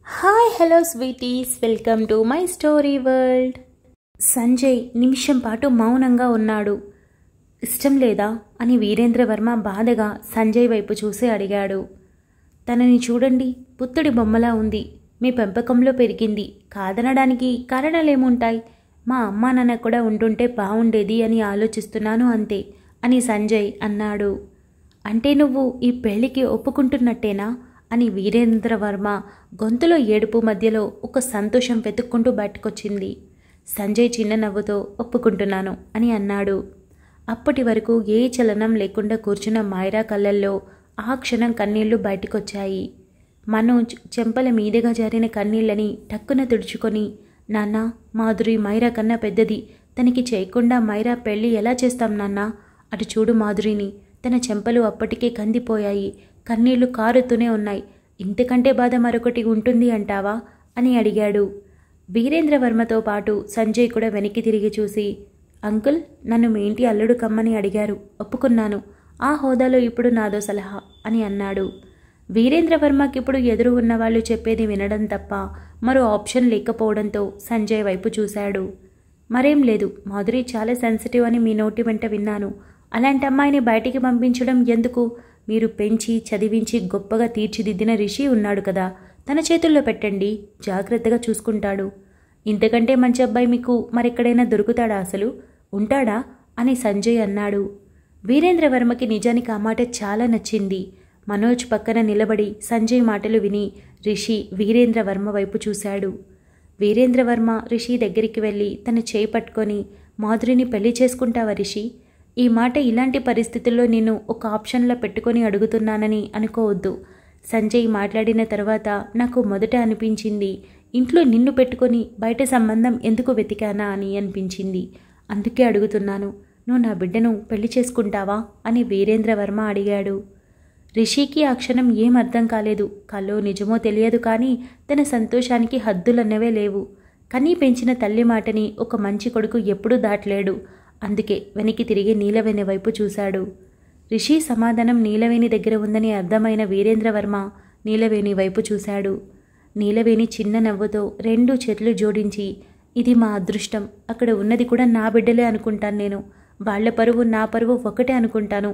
Hi hello sweeties, welcome to my story world. Sanjay నిమిషం పాటు మౌనంగా ఉన్నాడు. ఇష్టం లేదా అని వీరేంద్రవర్మ బాధగా సంజయ్ వైపు చూసి అడిగాడు. తనని చూడండి, పుత్తుడి బొమ్మలా ఉంది. మీ పెంపకంలో పెరిగింది, కాదనడానికి కారణాలేముంటాయి? మా అమ్మా నాన్న కూడా ఉంటుంటే బాగుండేది అని ఆలోచిస్తున్నాను అంతే అని సంజయ్ అన్నాడు. అంటే నువ్వు ఈ పెళ్లికి ఒప్పుకుంటున్నట్టేనా అని వీరేంద్రవర్మ గొంతులో ఏడుపు మధ్యలో ఒక సంతోషం వెతుక్కుంటూ బయటకొచ్చింది. సంజయ్ చిన్న నవ్వుతో ఒప్పుకుంటున్నాను అని అన్నాడు. అప్పటి వరకు ఏ చలనం లేకుండా కూర్చున్న మైరా కళ్ళల్లో ఆ క్షణం కన్నీళ్లు బయటకొచ్చాయి. మనోజ్ చెంపల మీదుగా జారిన కన్నీళ్ళని టక్కున తుడుచుకొని, నాన్న, మాధురి మైరా కన్నా పెద్దది, తనకి చేయకుండా మైరా పెళ్ళి ఎలా చేస్తాం నాన్నా? అటు చూడు మాధురిని, తన చెంపలు అప్పటికే కందిపోయాయి, కన్నీళ్లు కారుతూనే ఉన్నాయి. ఇంతకంటే బాధ మరొకటి ఉంటుంది అంటావా అని అడిగాడు. వీరేంద్రవర్మతో పాటు సంజయ్ కూడా వెనక్కి తిరిగి చూసి, అంకుల్, నన్ను మీ ఇంటి అల్లుడు కమ్మని అడిగారు, ఒప్పుకున్నాను. ఆ హోదాలో ఇప్పుడు నాదో సలహా అని అన్నాడు. వీరేంద్రవర్మకిప్పుడు ఎదురు ఉన్నవాళ్లు చెప్పేది వినడం తప్ప మరో ఆప్షన్ లేకపోవడంతో సంజయ్ వైపు చూశాడు. మరేం లేదు, మాధురి చాలా సెన్సిటివ్ అని మీ నోటి వెంట విన్నాను. అలాంటి అమ్మాయిని బయటికి పంపించడం ఎందుకు? మీరు పెంచి చదివించి గొప్పగా తీర్చిదిద్దిన రిషి ఉన్నాడు కదా, తన చేతుల్లో పెట్టండి, జాగ్రత్తగా చూసుకుంటాడు. ఇంతకంటే మంచి అబ్బాయి మీకు మరెక్కడైనా దొరుకుతాడా? అసలు ఉంటాడా అని సంజయ్ అన్నాడు. వీరేంద్రవర్మకి నిజానికి ఆ మాట చాలా నచ్చింది. మనోజ్ పక్కన నిలబడి సంజయ్ మాటలు విని రిషి వీరేంద్రవర్మ వైపు చూశాడు. వీరేంద్రవర్మ రిషి దగ్గరికి వెళ్ళి తన చేయి పట్టుకొని, మాధురిని పెళ్లి చేసుకుంటావా రిషి? ఈ మాట ఇలాంటి పరిస్థితుల్లో నేను ఒక ఆప్షన్లో పెట్టుకొని అడుగుతున్నానని అనుకోవద్దు. సంజయ్ మాట్లాడిన తర్వాత నాకు మొదట అనిపించింది, ఇంట్లో నిన్ను పెట్టుకొని బయట సంబంధం ఎందుకు వెతికానా అని అనిపించింది. అందుకే అడుగుతున్నాను, నువ్వు నా బిడ్డను పెళ్లి చేసుకుంటావా అని వీరేంద్రవర్మ అడిగాడు. రిషికి ఆ క్షణం ఏం అర్థం కాలేదు. కల్లో నిజమో తెలియదు కానీ తన సంతోషానికి హద్దులన్నవే లేవు. కనీ పెంచిన తల్లి మాటని ఒక మంచి కొడుకు ఎప్పుడూ దాటలేడు. అందుకే వెనక్కి తిరిగి నీలవేణి వైపు చూశాడు. రిషి సమాధానం నీలవేణి దగ్గర ఉందని అర్థమైన వీరేంద్రవర్మ నీలవేణి వైపు చూశాడు. నీలవేణి చిన్న నవ్వుతో రెండు చేతులు జోడించి, ఇది మా అదృష్టం, అక్కడ ఉన్నది కూడా నా బిడ్డలే అనుకుంటాను. నేను వాళ్ల పరువు నా పరువు ఒకటే అనుకుంటాను.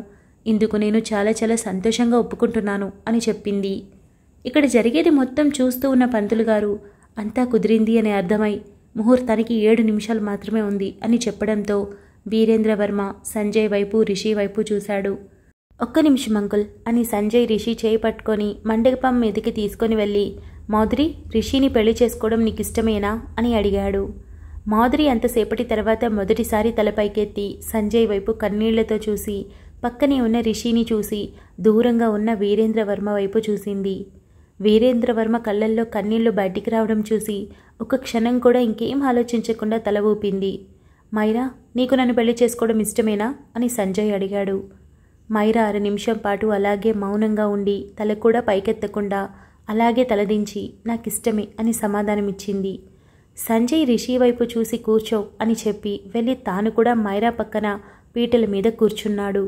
ఇందుకు నేను చాలా చాలా సంతోషంగా ఒప్పుకుంటున్నాను అని చెప్పింది. ఇక్కడ జరిగేది మొత్తం చూస్తూ ఉన్న పంతులు గారు అంతా కుదిరింది అని అర్థమై ముహూర్తానికి 7 నిమిషాలు మాత్రమే ఉంది అని చెప్పడంతో వీరేంద్రవర్మ సంజయ్ వైపు రిషి వైపు చూశాడు. ఒక్క నిమిషం అంకుల్ అని సంజయ్ రిషి చేయి పట్టుకొని మండపం మీదకి తీసుకొని వెళ్ళి, మాధురి, రిషిని పెళ్లి చేసుకోవడం నీకు ఇష్టమేనా అని అడిగాడు. మాధురి అంతసేపటి తర్వాత మొదటిసారి తలపైకెత్తి సంజయ్ వైపు కన్నీళ్లతో చూసి పక్కనే ఉన్న రిషిని చూసి దూరంగా ఉన్న వీరేంద్రవర్మ వైపు చూసింది. వీరేంద్రవర్మ కళ్ళల్లో కన్నీళ్లు బయటికి రావడం చూసి ఒక క్షణం కూడా ఇంకేం ఆలోచించకుండా తల ఊపింది. మైరా, నీకు నన్ను పెళ్లి చేసుకోవడం ఇష్టమేనా అని సంజయ్ అడిగాడు. మైరా 6 నిమిషం పాటు అలాగే మౌనంగా ఉండి తల కూడా పైకెత్తకుండా అలాగే తలదించి నాకిష్టమే అని సమాధానమిచ్చింది. సంజయ్ రిషి వైపు చూసి కూర్చో అని చెప్పి వెళ్ళి తాను కూడా మైరా పక్కన పీటల మీద కూర్చున్నాడు.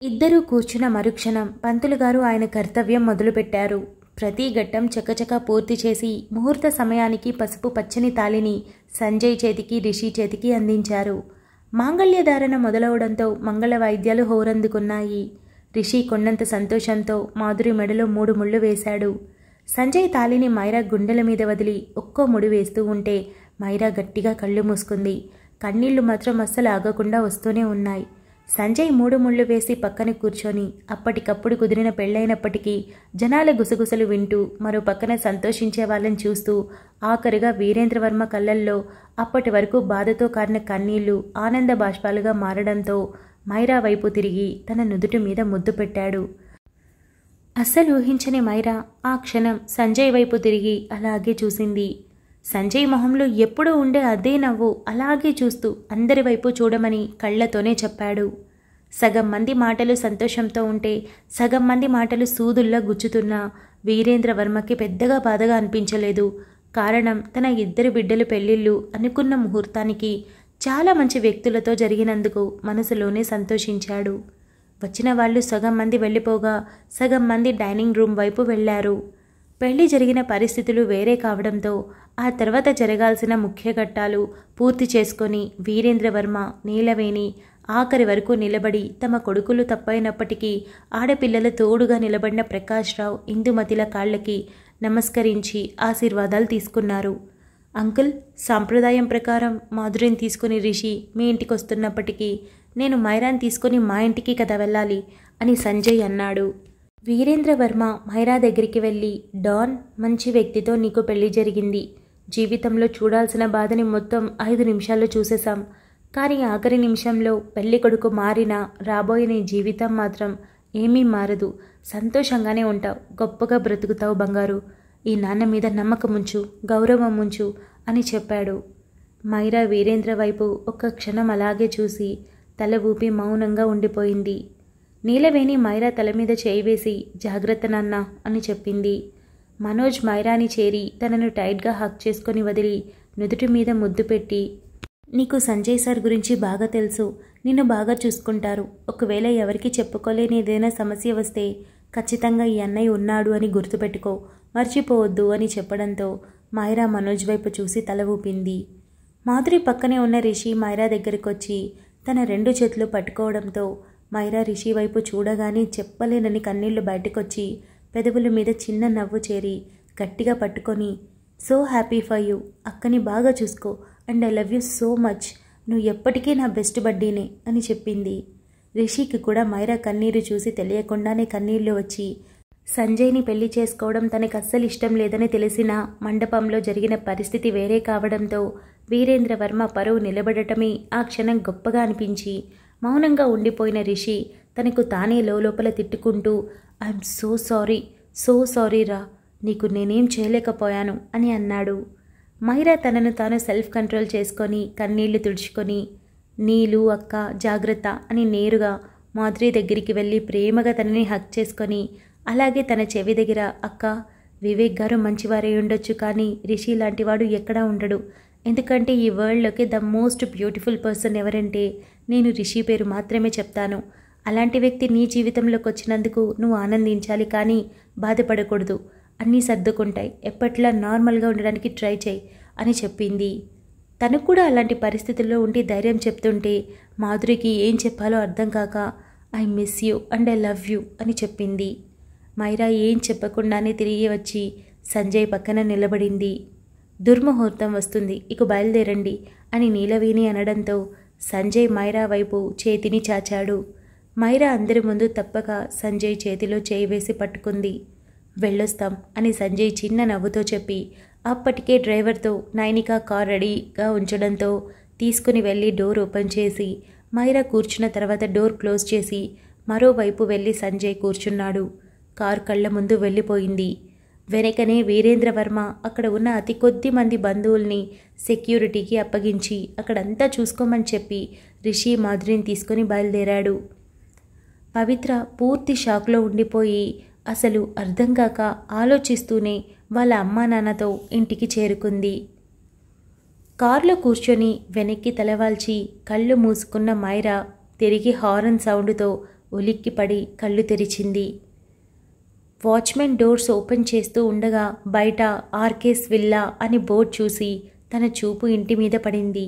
ఇద్దరూ కూర్చున్న మరుక్షణం పంతులు గారు ఆయన కర్తవ్యం మొదలుపెట్టారు. ప్రతి ఘట్టం చకచకా పూర్తి చేసి ముహూర్త సమయానికి పసుపు పచ్చని తాళిని సంజయ్ చేతికి రిషి చేతికి అందించారు. మాంగళ్యధారణ మొదలవడంతో మంగళ వాయిద్యాలు హోరందుకున్నాయి. రిషి కొండంత సంతోషంతో మాధురి మెడలో 3 ముళ్ళు వేశాడు. సంజయ్ తాళిని మైరా గుండెల మీద వదిలి ఒక్కో ముడి వేస్తూ ఉంటే మైరా గట్టిగా కళ్ళు మూసుకుంది. కన్నీళ్లు మాత్రం అస్సలు ఆగకుండా వస్తూనే ఉన్నాయి. సంజయ్ 3 ముళ్ళు వేసి పక్కన కూర్చొని అప్పటికప్పుడు కుదిరిన పెళ్ళైనప్పటికీ జనాల గుసగుసలు వింటూ మరో పక్కన సంతోషించే వాళ్ళని చూస్తూ ఆఖరుగా వీరేంద్రవర్మ కళ్ళల్లో అప్పటి వరకు బాధతో కారిన కన్నీళ్లు ఆనంద బాష్పాలుగా మారడంతో మైరా వైపు తిరిగి తన నుదుటి మీద ముద్దు పెట్టాడు. అస్సలు ఊహించని మైరా ఆ క్షణం సంజయ్ వైపు తిరిగి అలాగే చూసింది. సంజయ్ మొహంలో ఎప్పుడూ ఉండే అదే నవ్వు అలాగే చూస్తూ అందరి వైపు చూడమని కళ్లతోనే చెప్పాడు. సగం మంది మాటలు సంతోషంతో ఉంటే సగం మంది మాటలు సూదుల్లా గుచ్చుతున్నా వీరేంద్రవర్మకి పెద్దగా బాధగా అనిపించలేదు. కారణం తన 2 బిడ్డల పెళ్లిళ్ళు అనుకున్న ముహూర్తానికి చాలా మంచి వ్యక్తులతో జరిగినందుకు మనసులోనే సంతోషించాడు. వచ్చిన వాళ్ళు సగం మంది వెళ్ళిపోగా సగం మంది డైనింగ్ రూమ్ వైపు వెళ్లారు. పెళ్లి జరిగిన పరిస్థితులు వేరే కావడంతో ఆ తర్వాత జరగాల్సిన ముఖ్య ఘట్టాలు పూర్తి చేసుకొని వీరేంద్రవర్మ, నీలవేణి ఆఖరి వరకు నిలబడి తమ కొడుకులు తప్పైనప్పటికీ ఆడపిల్లల తోడుగా నిలబడిన ప్రకాశ్రావు, ఇందుమతిల కాళ్ళకి నమస్కరించి ఆశీర్వాదాలు తీసుకున్నారు. అంకుల్, సాంప్రదాయం ప్రకారం మాధురిని తీసుకుని రిషి మీ ఇంటికి వస్తున్నప్పటికీ నేను మైరాని తీసుకుని మా ఇంటికి కదా వెళ్ళాలి అని సంజయ్ అన్నాడు. వీరేంద్రవర్మ మైరా దగ్గరికి వెళ్ళి, డాన్, మంచి వ్యక్తితో నీకు పెళ్లి జరిగింది. జీవితంలో చూడాల్సిన బాధని మొత్తం 5 నిమిషాల్లో చూసేశాం. కానీ ఆఖరి నిమిషంలో పెళ్లి కొడుకు మారినా రాబోయే నీ జీవితం మాత్రం ఏమీ మారదు. సంతోషంగానే ఉంటావు, గొప్పగా బ్రతుకుతావు బంగారు. ఈ నాన్న మీద నమ్మకం ఉంచు, గౌరవం ఉంచు అని చెప్పాడు. మైరా వీరేంద్ర వైపు ఒక్క క్షణం అలాగే చూసి తల ఊపి మౌనంగా ఉండిపోయింది. నీలవేణి మైరా తల మీద చేయి వేసి, జాగ్రత్త నాన్న అని చెప్పింది. మనోజ్ మైరాని చేరి తనను టైట్గా హక్ చేసుకొని వదిలి నుదుటి మీద ముద్దు పెట్టి, నీకు సంజయ్ సార్ గురించి బాగా తెలుసు, నిన్ను బాగా చూసుకుంటారు. ఒకవేళ ఎవరికి చెప్పుకోలేని ఏదైనా సమస్య వస్తే ఖచ్చితంగా ఈ అన్నయ్య ఉన్నాడు అని గుర్తుపెట్టుకో, మర్చిపోవద్దు అని చెప్పడంతో మైరా మనోజ్ వైపు చూసి తల ఊపింది. మాధురి పక్కనే ఉన్న రిషి మైరా దగ్గరకొచ్చి తన 2 చేతులు పట్టుకోవడంతో మైరా రిషి వైపు చూడగానే చెప్పలేనని కన్నీళ్లు బయటకొచ్చి పెదవుల మీద చిన్న నవ్వు చేరి గట్టిగా పట్టుకొని, సో హ్యాపీ ఫర్ యూ, అక్కని బాగా చూసుకో and I love you so much, నువ్వు ఎప్పటికీ నా బెస్ట్ బడ్డీనే అని చెప్పింది. రిషికి కూడా మైరా కన్నీరు చూసి తెలియకుండానే కన్నీళ్లు వచ్చి, సంజయ్ని పెళ్లి చేసుకోవడం తనకు అస్సలు ఇష్టం లేదని తెలిసినా మండపంలో జరిగిన పరిస్థితి వేరే కావడంతో వీరేంద్రవర్మ పరువు నిలబడటమే ఆ క్షణం గొప్పగా అనిపించి మౌనంగా ఉండిపోయిన రిషి తనకు తానే లోపల తిట్టుకుంటూ, ఐఎమ్ సో సారీ రా, నీకు నేనేం చేయలేకపోయాను అని అన్నాడు. మైరా తనను తాను సెల్ఫ్ కంట్రోల్ చేసుకొని కన్నీళ్లు తుడుచుకొని, నీలు అక్క జాగ్రత్త అని నేరుగా మాధురి దగ్గరికి వెళ్ళి ప్రేమగా తనని హక్ చేసుకొని, అలాగే తన చెవి దగ్గర, అక్క, వివేక్ గారు మంచివారే ఉండొచ్చు కానీ రిషి లాంటివాడు ఎక్కడా ఉండడు. ఎందుకంటే ఈ వరల్డ్లోకి ద మోస్ట్ బ్యూటిఫుల్ పర్సన్ ఎవరంటే నేను రిషి పేరు మాత్రమే చెప్తాను. అలాంటి వ్యక్తి నీ జీవితంలోకి వచ్చినందుకు నువ్వు ఆనందించాలి కానీ బాధపడకూడదు. అన్నీ సర్దుకుంటాయి, ఎప్పట్లా నార్మల్గా ఉండడానికి ట్రై చేయి అని చెప్పింది. తను కూడా అలాంటి పరిస్థితుల్లో ఉండి ధైర్యం చెప్తుంటే మాధురికి ఏం చెప్పాలో అర్థం కాక, I miss you and I love you అని చెప్పింది. మైరా ఏం చెప్పకుండానే తిరిగి వచ్చి సంజయ్ పక్కన నిలబడింది. దుర్ముహూర్తం వస్తుంది, ఇక బయలుదేరండి అని నీలవేణి అనడంతో సంజయ్ మైరా వైపు చేతిని చాచాడు. మైరా అందరి ముందు తప్పక సంజయ్ చేతిలో చేయి వేసి పట్టుకుంది. వెళ్ళొస్తాం అని సంజయ్ చిన్న నవ్వుతో చెప్పి అప్పటికే డ్రైవర్తో నైనిక కార్ రెడీగా ఉంచడంతో తీసుకుని వెళ్ళి డోర్ ఓపెన్ చేసి మైరా కూర్చున్న తర్వాత డోర్ క్లోజ్ చేసి మరోవైపు వెళ్ళి సంజయ్ కూర్చున్నాడు. కారు కళ్ళ ముందు వెళ్ళిపోయింది. వెనకనే వీరేంద్రవర్మ అక్కడ ఉన్న అతి కొద్ది మంది బంధువుల్ని సెక్యూరిటీకి అప్పగించి అక్కడంతా చూసుకోమని చెప్పి రిషి మాధురిని తీసుకొని బయలుదేరాడు. పవిత్ర పూర్తి షాక్లో ఉండిపోయి అసలు అర్థం కాక ఆలోచిస్తూనే వాళ్ళ అమ్మా నాన్నతో ఇంటికి చేరుకుంది. కారులో కూర్చొని వెనక్కి తలవాల్చి కళ్ళు మూసుకున్న మైరా తిరిగి హారన్ సౌండ్తో ఉలిక్కిపడి కళ్ళు తెరిచింది. వాచ్మెన్ డోర్స్ ఓపెన్ చేస్తూ ఉండగా బయట ఆర్కేస్ విల్లా అని బోర్డు చూసి తన చూపు ఇంటి మీద పడింది.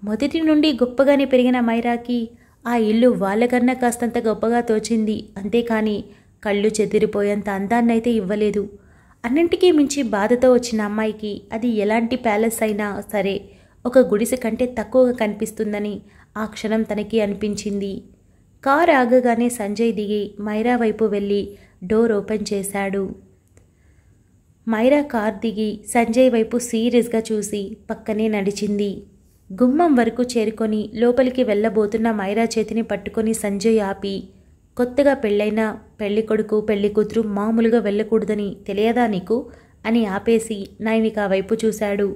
మొదటి నుండి గొప్పగానే పెరిగిన మైరాకి ఆ ఇల్లు వాళ్ళకన్నా కాస్తంత గొప్పగా తోచింది. అంతేకాని కళ్ళు చెదిరిపోయేంత అందాన్నైతే ఇవ్వలేదు. అన్నింటికీ మించి బాధతో వచ్చిన అమ్మాయికి అది ఎలాంటి ప్యాలెస్ అయినా సరే ఒక గుడిసె కంటే తక్కువగా కనిపిస్తుందని ఆ క్షణం తనకి అనిపించింది. కారు ఆగగానే సంజయ్ దిగి మైరా వైపు వెళ్ళి డోర్ ఓపెన్ చేశాడు. మైరా కార్ దిగి సంజయ్ వైపు సీరియస్గా చూసి పక్కనే నడిచింది. గుమ్మం వరకు చేరుకొని లోపలికి వెళ్ళబోతున్న మైరా చేతిని పట్టుకొని సంజయ్ ఆపి, కొత్తగా పెళ్ళైన పెళ్ళికొడుకు పెళ్ళికూతురు మామూలుగా వెళ్ళకూడదని తెలియదా నీకు అని ఆపేసి నైనిక వైపు చూశాడు.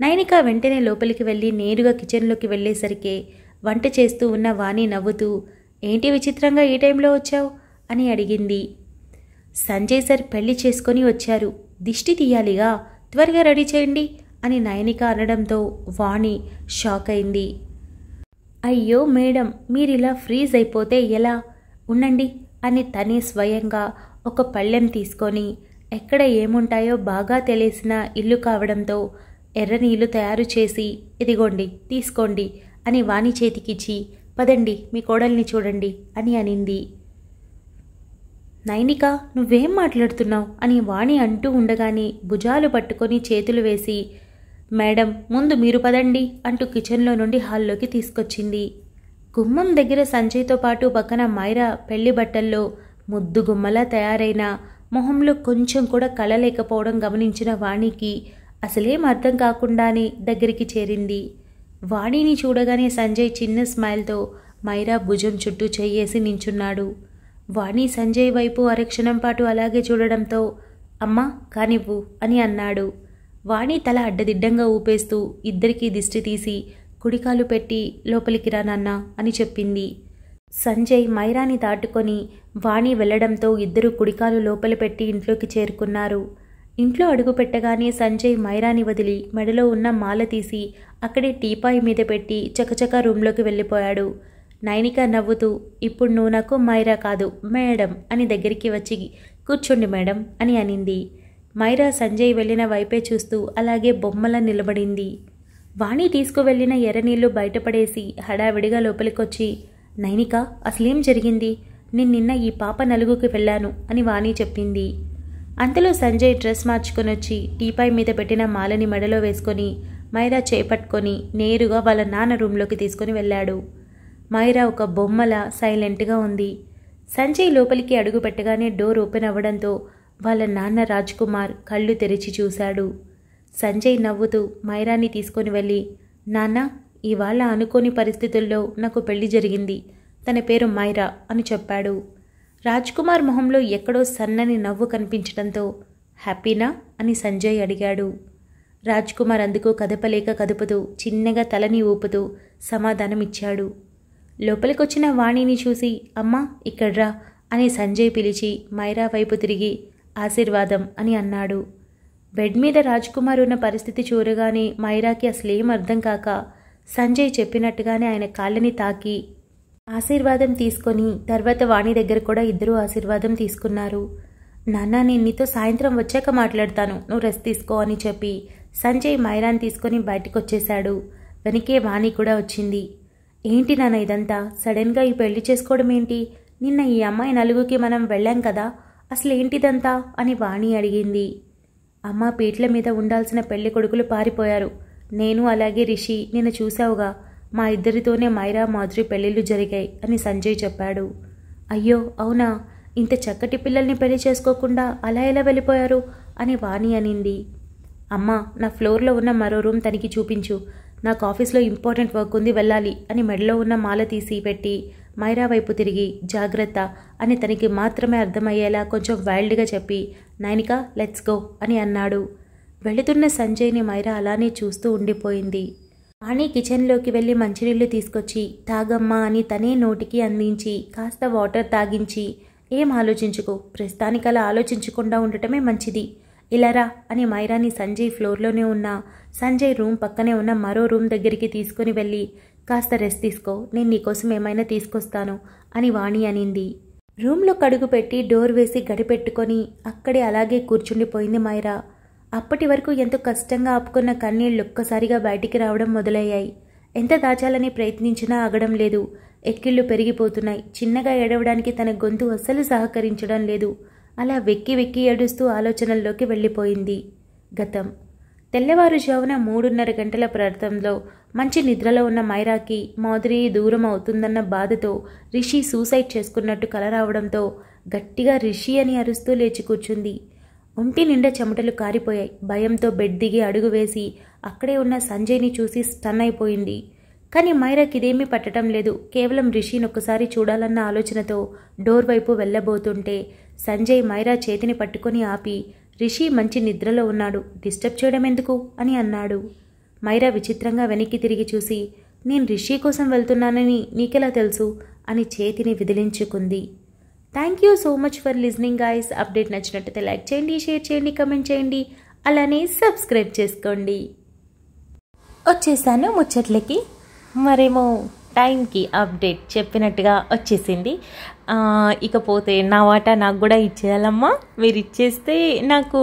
నైనిక వెంటనే లోపలికి వెళ్ళి నేరుగా కిచెన్లోకి వెళ్ళేసరికే వంట చేస్తూ ఉన్న వాణి నవ్వుతూ, ఏంటి విచిత్రంగా ఈ టైంలో వచ్చావు అని అడిగింది. సంజయ్ సార్ పెళ్లి చేసుకొని వచ్చారు, దిష్టి తీయాలిగా, త్వరగా రెడీ చేయండి అని నైనిక అనడంతో వాణి షాక్ అయింది. అయ్యో మేడం, మీరిలా ఫ్రీజ్ అయిపోతే ఎలా, ఉండండి అని తనే స్వయంగా ఒక పళ్ళెం తీసుకొని ఎక్కడ ఏముంటాయో బాగా తెలిసిన ఇల్లు కావడంతో ఎర్ర నీళ్లు తయారు చేసి ఇదిగోండి తీసుకోండి అని వాణి చేతికిచ్చి పదండి మీ కోడల్ని చూడండి అని అనింది. నైనిక నువ్వేం మాట్లాడుతున్నావు అని వాణి అంటూ ఉండగానే భుజాలు పట్టుకొని చేతులు వేసి మేడం ముందు మీరు పదండి అంటూ కిచెన్లో నుండి హాల్లోకి తీసుకొచ్చింది. గుమ్మం దగ్గర సంజయ్తో పాటు పక్కన మైరా పెళ్లి బట్టల్లో ముద్దు గుమ్మలా తయారైన మొహంలో కొంచెం కూడా కళ లేకపోవడం గమనించిన వాణికి అసలేం అర్థం కాకుండానే దగ్గరికి చేరింది. వాణిని చూడగానే సంజయ్ చిన్న స్మైల్తో మైరా భుజం చుట్టూ చెయ్యేసి నించున్నాడు. వాణి సంజయ్ వైపు అరక్షణం పాటు అలాగే చూడడంతో అమ్మా కానివ్వు అని అన్నాడు. వాణి తల అడ్డదిడ్డంగా ఊపేస్తూ ఇద్దరికీ దిష్టి తీసి కుడికాలు పెట్టి లోపలికి రా నాన్న అని చెప్పింది. సంజయ్ మైరాని దాటుకొని వాణి వెళ్లడంతో ఇద్దరు కుడికాలు లోపల పెట్టి ఇంట్లోకి చేరుకున్నారు. ఇంట్లో అడుగు పెట్టగానే సంజయ్ మైరాని వదిలి మెడలో ఉన్న మాల తీసి అక్కడే టీపాయ్ మీద పెట్టి చకచకా రూంలోకి వెళ్ళిపోయాడు. నైనిక నవ్వుతూ ఇప్పుడు నువ్వు నాకు మైరా కాదు మేడం అని దగ్గరికి వచ్చి కూర్చోండి మేడం అని అనింది. మైరా సంజయ్ వెళ్ళిన వైపే చూస్తూ అలాగే బొమ్మలా నిలబడింది. వాణి తీసుకువెళ్లిన ఎర్రనీళ్లు బయటపడేసి హడావిడిగా లోపలికొచ్చి నైనిక అసలేం జరిగింది, నిన్న ఈ పాప నలుగుకి వెళ్ళాను అని వాణి చెప్పింది. అంతలో సంజయ్ డ్రెస్ మార్చుకొనొచ్చి టీపాయ్ మీద పెట్టిన మాలని మెడలో వేసుకొని మైరా చేపట్టుకొని నేరుగా వాళ్ళ నాన్న రూంలోకి తీసుకుని వెళ్ళాడు. మైరా ఒక బొమ్మలా సైలెంట్గా ఉంది. సంజయ్ లోపలికి అడుగు పెట్టగానే డోర్ ఓపెన్ అవ్వడంతో వాళ్ళ నాన్న రాజ్ కుమార్ కళ్ళు తెరిచి చూశాడు. సంజయ్ నవ్వుతూ మైరాని తీసుకొని వెళ్ళి నాన్న ఇవాళ అనుకోని పరిస్థితుల్లో నాకు పెళ్లి జరిగింది, తన పేరు మైరా అని చెప్పాడు. రాజ్ కుమార్ మొహంలో ఎక్కడో సన్నని నవ్వు కనిపించడంతో హ్యాపీనా అని సంజయ్ అడిగాడు. రాజ్ కుమార్ అందుకు కదపలేక కదుపుతూ చిన్నగా తలని ఊపుతూ సమాధానమిచ్చాడు. లోపలికొచ్చిన వాణిని చూసి అమ్మా ఇక్కడ్రా అని సంజయ్ పిలిచి మైరా వైపు తిరిగి ఆశీర్వాదం అని అన్నాడు. బెడ్ మీద రాజ్ కుమార్ ఉన్న పరిస్థితి చూడగానే మైరాకి అసలేం అర్థం కాక సంజయ్ చెప్పినట్టుగానే ఆయన కాళ్ళని తాకి ఆశీర్వాదం తీసుకొని తర్వాత వాణి దగ్గర కూడా ఇద్దరూ ఆశీర్వాదం తీసుకున్నారు. నాన్న నేను నీతో సాయంత్రం వచ్చాక మాట్లాడతాను, నువ్వు రెస్ట్ తీసుకో అని చెప్పి సంజయ్ మైరాని తీసుకొని బయటకొచ్చేశాడు. వెనకే వాణి కూడా వచ్చింది. ఏంటి నాన్న ఇదంతా, సడన్గా ఈ పెళ్లి చేసుకోవడం ఏంటి, నిన్న ఈ అమ్మాయి నలుగుకి మనం వెళ్ళాం కదా, అసలు ఏంటిదంతా అని వాణి అడిగింది. అమ్మ పీట్ల మీద ఉండాల్సిన పెళ్లి కొడుకులు పారిపోయారు, నేను అలాగే రిషి నిన్న చూసావుగా, మా ఇద్దరితోనే మైరా మాధురి పెళ్లిళ్ళు జరిగాయి అని సంజయ్ చెప్పాడు. అయ్యో అవునా, ఇంత చక్కటి పిల్లల్ని పెళ్లి చేసుకోకుండా అలా ఎలా వెళ్ళిపోయారు అని వాణి అనింది. అమ్మ నా ఫ్లోర్లో ఉన్న మరో రూమ్ తనకి చూపించు, నాకు ఆఫీస్లో ఇంపార్టెంట్ వర్క్ ఉంది వెళ్ళాలి అని మెడలో ఉన్న మాల తీసి పెట్టి మైరా వైపు తిరిగి జాగ్రత్త అని తనకి మాత్రమే అర్థమయ్యేలా కొంచెం వైల్డ్గా చెప్పి నైనిక లెట్స్ గో అని అన్నాడు. వెళుతున్న సంజయ్ని మైరా అలానే చూస్తూ ఉండిపోయింది. వాణి కిచెన్లోకి వెళ్ళి మంచినీళ్లు తీసుకొచ్చి తాగమ్మా అని తనే నోటికి అందించి కాస్త వాటర్ తాగించి ఏం ఆలోచించుకో, ప్రస్తుతానికి అలా ఆలోచించకుండా ఉండటమే మంచిది, ఇలారా అని మైరాని సంజయ్ ఫ్లోర్లోనే ఉన్న సంజయ్ రూమ్ పక్కనే ఉన్న మరో రూమ్ దగ్గరికి తీసుకుని వెళ్ళి కాస్త రెస్ట్ తీసుకో, నేను నీకోసం ఏమైనా తీసుకొస్తాను అని వాణి అనింది. రూమ్లో కడుగు పెట్టి డోర్ వేసి గడిపెట్టుకొని అక్కడే అలాగే కూర్చుండిపోయింది మైరా. అప్పటి వరకు ఎంతో కష్టంగా ఆపుకున్న కన్నీళ్ళు ఒక్కసారిగా బయటికి రావడం మొదలయ్యాయి. ఎంత దాచాలని ప్రయత్నించినా ఆగడం లేదు. ఎక్కిళ్ళు పెరిగిపోతున్నాయి. చిన్నగా ఏడవడానికి తన గొంతు అస్సలు సహకరించడం లేదు. అలా వెక్కి వెక్కి ఏడుస్తూ ఆలోచనల్లోకి వెళ్ళిపోయింది. గతం తెల్లవారుజామున 3:30 గంటల ప్రాంతంలో మంచి నిద్రలో ఉన్న మైరాకి మాధురి దూరం అవుతుందన్న బాధతో రిషి సూసైడ్ చేసుకున్నట్టు కల రావడంతో గట్టిగా రిషి అని అరుస్తూ లేచి కూర్చుంది. ఒంటి నిండా చెమటలు కారిపోయాయి. భయంతో బెడ్ దిగి అడుగు వేసి అక్కడే ఉన్న సంజయ్ని చూసి స్టన్ అయిపోయింది. కానీ మైరాకి ఇదేమీ పట్టడం లేదు. కేవలం రిషిని ఒక్కసారి చూడాలన్న ఆలోచనతో డోర్ వైపు వెళ్ళబోతుంటే సంజయ్ మైరా చేతిని పట్టుకొని ఆపి రిషి మంచి నిద్రలో ఉన్నాడు, డిస్టర్బ్ చేయడం ఎందుకు అని అన్నాడు. మైరా విచిత్రంగా వెనక్కి తిరిగి చూసి నేను రిషి కోసం వెళ్తున్నానని నీకెలా తెలుసు అని చేతిని విదిలించుకుంది. Thank you so much for listening guys. Update నచ్చినట్టయితే లైక్ చేయండి, షేర్ చేయండి, కమెంట్ చేయండి, అలానే సబ్స్క్రైబ్ చేసుకోండి. వచ్చేసాను ముచ్చట్లకి. మరేమో టైంకి అప్డేట్ చెప్పినట్టుగా వచ్చేసింది. ఇకపోతే నా వాటా నాకు కూడా ఇచ్చేయాలమ్మా. మీరు ఇచ్చేస్తే నాకు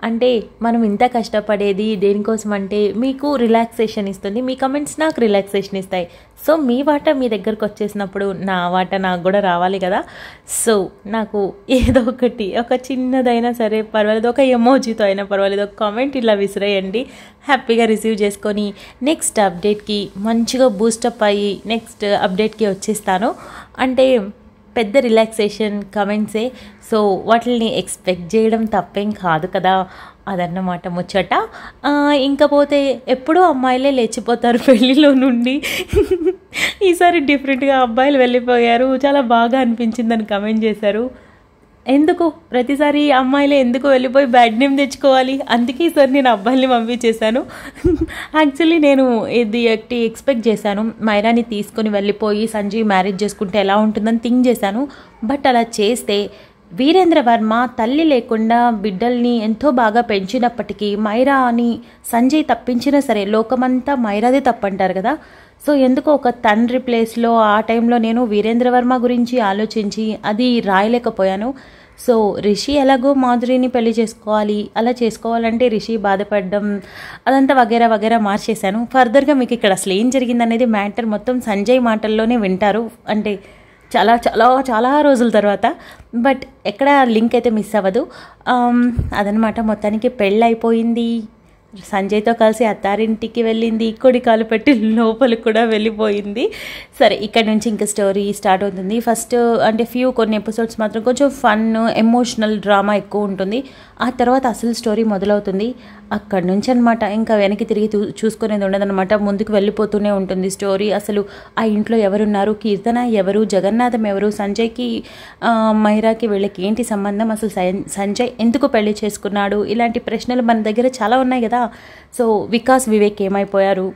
అంటే మనం ఇంత కష్టపడేది దేనికోసం అంటే మీకు రిలాక్సేషన్ ఇస్తుంది, మీ కమెంట్స్ నాకు రిలాక్సేషన్ ఇస్తాయి. సో మీ వాటా మీ దగ్గరకు వచ్చేసినప్పుడు నా వాటా నాకు కూడా రావాలి కదా. సో నాకు ఏదో ఒకటి, ఒక చిన్నదైనా సరే పర్వాలేదు, ఒక ఎమోజీతో అయినా పర్వాలేదు, ఒక కామెంట్ ఇలా విసిరేయండి. హ్యాపీగా రిసీవ్ చేసుకొని నెక్స్ట్ అప్డేట్కి మంచిగా బూస్టప్ అయ్యి నెక్స్ట్ అప్డేట్కి వచ్చేస్తాను. అంటే పెద్ద రిలాక్సేషన్ కమెంట్సే, సో వాటిని ఎక్స్పెక్ట్ చేయడం తప్పేం కాదు కదా. అదన్నమాట ముచ్చట. ఇంకా పోతే ఎప్పుడూ అమ్మాయిలే లేచిపోతారు పెళ్ళిలో నుండి. ఈసారి డిఫరెంట్గా అబ్బాయిలు వెళ్ళిపోయారు, చాలా బాగా అనిపించిందని కమెంట్ చేశారు. ఎందుకు ప్రతిసారి అమ్మాయిలే ఎందుకు వెళ్ళిపోయి బ్యాడ్ నేమ్ తెచ్చుకోవాలి? అందుకే ఈసారి నేను అబ్బాయిల్ని పంపించేశాను. యాక్చువల్లీ నేను ఇది ఒకటి ఎక్స్పెక్ట్ చేశాను, మైరాని తీసుకొని వెళ్ళిపోయి సంజయ్ మ్యారేజ్ చేసుకుంటే ఎలా ఉంటుందని థింక్ చేశాను. బట్ అలా చేస్తే వీరేంద్ర వర్మ తల్లి లేకుండా బిడ్డల్ని ఎంతో బాగా పెంచినప్పటికీ మైరా అని సంజయ్ తప్పించినా సరే లోకమంతా మైరాదే తప్పంటారు కదా. సో ఎందుకో ఒక తండ్రి ప్లేస్లో ఆ టైంలో నేను వీరేంద్ర వర్మ గురించి ఆలోచించి అది రాయలేకపోయాను. సో రిషి ఎలాగో మాధురిని పెళ్లి చేసుకోవాలి, అలా చేసుకోవాలంటే రిషి బాధపడడం అదంతా వగేరా వగేరా మార్చేశాను. ఫర్దర్గా మీకు ఇక్కడ అసలు ఏం జరిగిందనేది మ్యాటర్ మొత్తం సంజయ్ మాటల్లోనే వింటారు, అంటే చాలా చాలా చాలా రోజుల తర్వాత. బట్ ఎక్కడ లింక్ అయితే మిస్ అవ్వదు. అదనమాట. మొత్తానికి పెళ్ళి అయిపోయింది, సంజయ్తో కలిసి అత్తారింటికి వెళ్ళింది, కొడి కాలు పెట్టి లోపలికి కూడా వెళ్ళిపోయింది. సరే ఇక్కడ నుంచి ఇంకా స్టోరీ స్టార్ట్ అవుతుంది. ఫస్ట్ అంటే కొన్ని ఎపిసోడ్స్ మాత్రం కొంచెం ఫన్ ఎమోషనల్ డ్రామా ఎక్కువ ఉంటుంది. ఆ తర్వాత అసలు స్టోరీ మొదలవుతుంది. అక్కడి నుంచి అనమాట ఇంకా వెనక్కి తిరిగి చూసుకునేది ఉండదన్నమాట. ముందుకు వెళ్ళిపోతూనే ఉంటుంది స్టోరీ. అసలు ఆ ఇంట్లో ఎవరున్నారు, కీర్తన ఎవరు, జగన్నాథం ఎవరు, సంజయ్కి మైరాకి వీళ్ళకి ఏంటి సంబంధం, అసలు సంజయ్ ఎందుకు పెళ్లి చేసుకున్నాడు, ఇలాంటి ప్రశ్నలు మన దగ్గర చాలా ఉన్నాయి కదా. సో వికాస్ వివేక్ ఏమైపోయారు,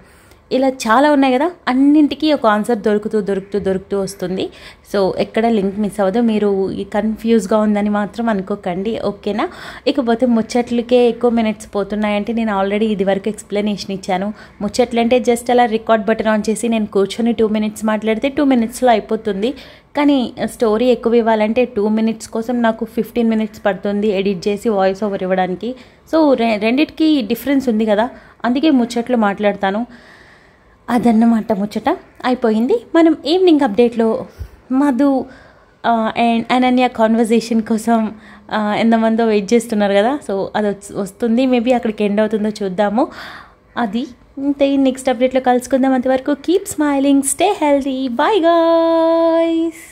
ఇలా చాలా ఉన్నాయి కదా. అన్నింటికీ ఒక ఆన్సర్ దొరుకుతూ వస్తుంది. సో ఎక్కడ లింక్ మిస్ అవ్వదు. మీరు కన్ఫ్యూజ్గా ఉందని మాత్రం అనుకోకండి, ఓకేనా. ఇకపోతే ముచ్చట్లకే ఎక్కువ మినిట్స్ పోతున్నాయంటే నేను ఆల్రెడీ ఇది వరకు ఎక్స్ప్లెనేషన్ ఇచ్చాను. ముచ్చట్లు అంటే జస్ట్ అలా రికార్డ్ బటన్ ఆన్ చేసి నేను కూర్చొని 2 minutes మాట్లాడితే 2 minutesలో అయిపోతుంది. కానీ స్టోరీ ఎక్కువ ఇవ్వాలంటే 2 minutes కోసం నాకు 15 minutes పడుతుంది ఎడిట్ చేసి వాయిస్ ఓవర్ ఇవ్వడానికి. సో రెండిటికి డిఫరెన్స్ ఉంది కదా, అందుకే ముచ్చట్లు మాట్లాడతాను. అదన్నమాట ముచ్చట. అయిపోయింది. మనం ఈవినింగ్ అప్డేట్లో మధు అండ్ అనన్య కాన్వర్జేషన్ కోసం ఎంతమందో వెయిట్ చేస్తున్నారు కదా. సో అది వస్తుంది, మేబీ అక్కడికి ఎండ్ అవుతుందో చూద్దాము. అది ఇంతే. నెక్స్ట్ అప్డేట్లో కలుసుకుందాం. అంతవరకు keep smiling, stay healthy, by guys.